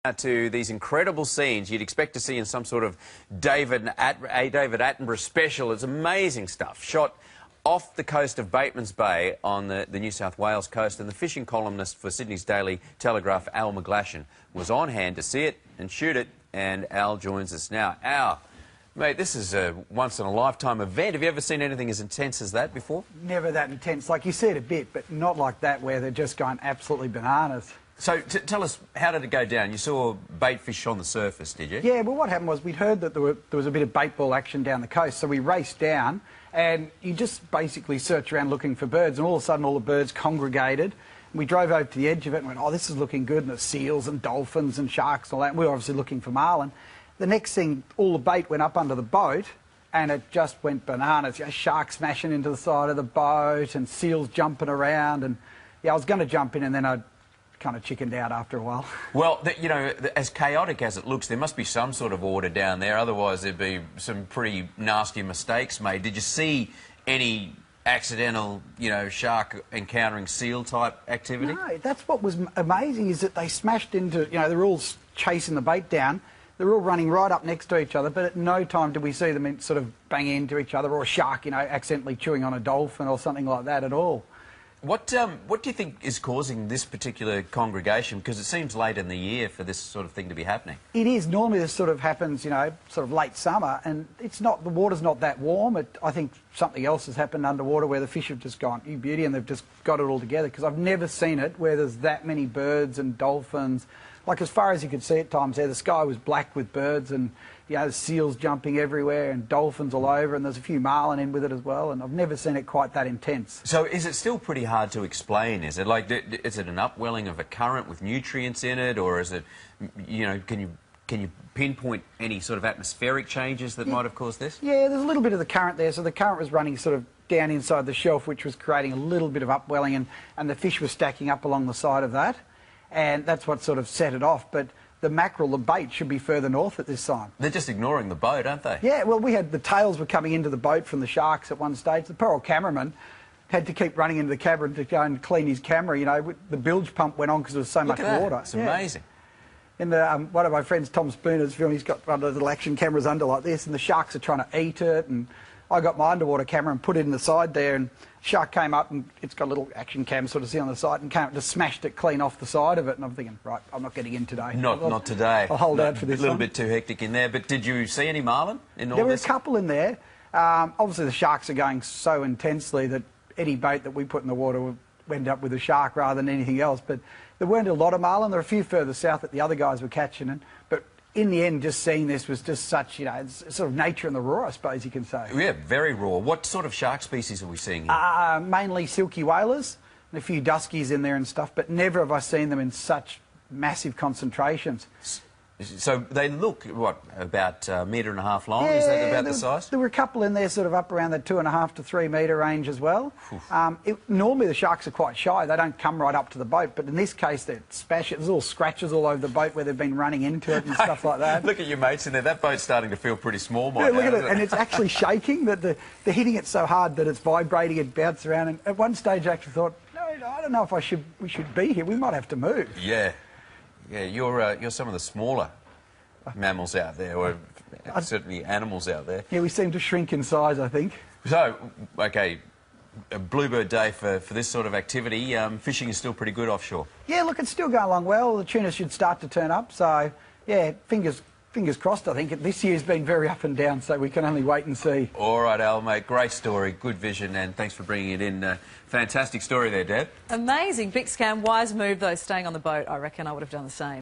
To these incredible scenes you'd expect to see in some sort of David Attenborough special. It's amazing stuff. Shot off the coast of Batemans Bay on the New South Wales coast, and the fishing columnist for Sydney's Daily Telegraph, Al McGlashan, was on hand to see it and shoot it, and Al joins us now. Al, mate, this is a once-in-a-lifetime event. Have you ever seen anything as intense as that before? Never that intense. Like, you see it a bit, but not like that where they're just going absolutely bananas. So tell us, how did it go down? You saw bait fish on the surface, did you? Yeah, well, what happened was we'd heard that there was a bit of bait ball action down the coast, so we raced down and you just basically search around looking for birds, and all of a sudden all the birds congregated. We drove over to the edge of it and went, oh, this is looking good, and there's seals and dolphins and sharks and all that. And we were obviously looking for marlin. The next thing, all the bait went up under the boat and it just went bananas. You know, sharks smashing into the side of the boat and seals jumping around, and yeah, I was going to jump in and then I kind of chickened out after a while. Well, you know, as chaotic as it looks, there must be some sort of order down there, otherwise there'd be some pretty nasty mistakes made. Did you see any accidental, you know, shark encountering seal type activity? No, that's what was amazing, is that they smashed into, you know, they're all chasing the bait down. They're all running right up next to each other, but at no time did we see them sort of bang into each other, or a shark, you know, accidentally chewing on a dolphin or something like that at all. What do you think is causing this particular congregation? Because it seems late in the year for this sort of thing to be happening. It is. Normally this sort of happens, you know, sort of late summer, and it's not, the water's not that warm. I think something else has happened underwater where the fish have just gone, you beauty, and they've just got it all together, because I've never seen it where there's that many birds and dolphins. Like, as far as you could see at times there, the sky was black with birds, and, you know, seals jumping everywhere and dolphins all over, and there's a few marlin in with it as well, and I've never seen it quite that intense. So is it still pretty hard to explain? Is it like, is it an upwelling of a current with nutrients in it, or is it, you know, can you pinpoint any sort of atmospheric changes that might have caused this? Yeah, there's a little bit of the current there. So the current was running sort of down inside the shelf, which was creating a little bit of upwelling, and the fish were stacking up along the side of that, and that's what sort of set it off. But the mackerel, the bait, should be further north at this time. They're just ignoring the boat, aren't they? Yeah, well, we had the tails were coming into the boat from the sharks at one stage. The poor old cameraman had to keep running into the cabin to go and clean his camera. You know, the bilge pump went on because there was so much water. It's amazing. And one of my friends, Tom Spooner's film, he's got one of those little action cameras under like this, and the sharks are trying to eat it, and I got my underwater camera and put it in the side there, and shark came up, and it's got a little action cam sort of see on the side, and came up and just smashed it clean off the side of it, and I'm thinking, right, I'm not getting in today. Not today. I'll hold out for this. A little bit too hectic in there, but did you see any marlin in all this? There were a couple in there. Obviously the sharks are going so intensely that any bait that we put in the water would end up with a shark rather than anything else, but there weren't a lot of marlin. There were a few further south that the other guys were catching it, but in the end, just seeing this was just such, you know, it's sort of nature in the raw, I suppose you can say. Yeah, very raw. What sort of shark species are we seeing here? Mainly silky whalers and a few duskies in there and stuff, but never have I seen them in such massive concentrations. So they look, what, about a metre and a half long? Yeah, is that about the size? There were a couple in there sort of up around the 2.5 to 3 metre range as well. Normally the sharks are quite shy. They don't come right up to the boat, but in this case they're smashing. There's little scratches all over the boat where they've been running into it and stuff like that. Look at your mates in there. That boat's starting to feel pretty small by now. Look at it. And it's actually shaking. That they're hitting it so hard that it's vibrating and bouncing around. And at one stage I actually thought, no, I don't know if we should be here. We might have to move. Yeah. Yeah, you're some of the smaller mammals out there, or certainly animals out there. Yeah, we seem to shrink in size, I think. So, okay, a bluebird day for this sort of activity. Fishing is still pretty good offshore. Yeah, look, it's still going along well. The tuna should start to turn up, so yeah, fingers crossed. I think this year's been very up and down, so we can only wait and see. All right, Al, mate, great story, good vision, and thanks for bringing it in. Fantastic story there, Deb. Amazing. Big scam. Wise move, though, staying on the boat. I reckon I would have done the same.